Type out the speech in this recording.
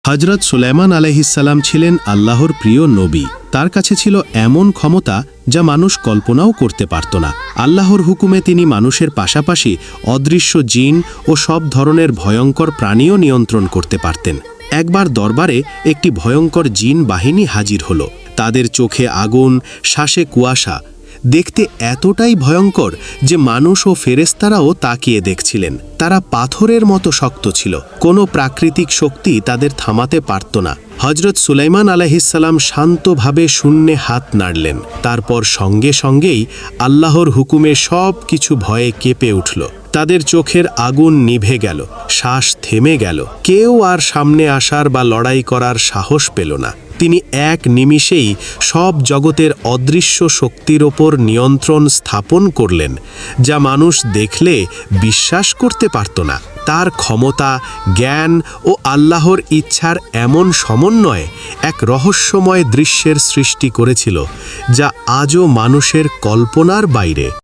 হজরত সুলাইমান আলাইহিসসালাম ছিলেন আল্লাহর প্রিয় নবী। তার কাছে ছিল এমন ক্ষমতা যা মানুষ কল্পনাও করতে পারত না। আল্লাহর হুকুমে তিনি মানুষের পাশাপাশি অদৃশ্য জিন ও সব ধরনের ভয়ঙ্কর প্রাণীও নিয়ন্ত্রণ করতে পারতেন। একবার দরবারে একটি ভয়ঙ্কর জিন বাহিনী হাজির হল। তাদের চোখে আগুন, শ্বাসে কুয়াশা, দেখতে এতটাই ভয়ঙ্কর যে মানুষ ও ফেরেশতারাও তাকিয়ে দেখছিলেন। তারা পাথরের মতো শক্ত ছিল, কোনো প্রাকৃতিক শক্তি তাদের থামাতে পারত না। হজরত সুলাইমান আলাইহিসসালাম শান্তভাবে শূন্যে হাত নাড়লেন। তারপর সঙ্গে সঙ্গেই আল্লাহর হুকুমে সব কিছু ভয়ে কেঁপে উঠল। তাদের চোখের আগুন নিভে গেল, শ্বাস থেমে গেল। কেউ আর সামনে আসার বা লড়াই করার সাহস পেল না। তিনি এক নিমিষেই সব জগতের অদৃশ্য শক্তির ওপর নিয়ন্ত্রণ স্থাপন করলেন, যা মানুষ দেখলে বিশ্বাস করতে পারত না। তার ক্ষমতা, জ্ঞান ও আল্লাহর ইচ্ছার এমন সমন্বয় এক রহস্যময় দৃশ্যের সৃষ্টি করেছিল, যা আজও মানুষের কল্পনার বাইরে।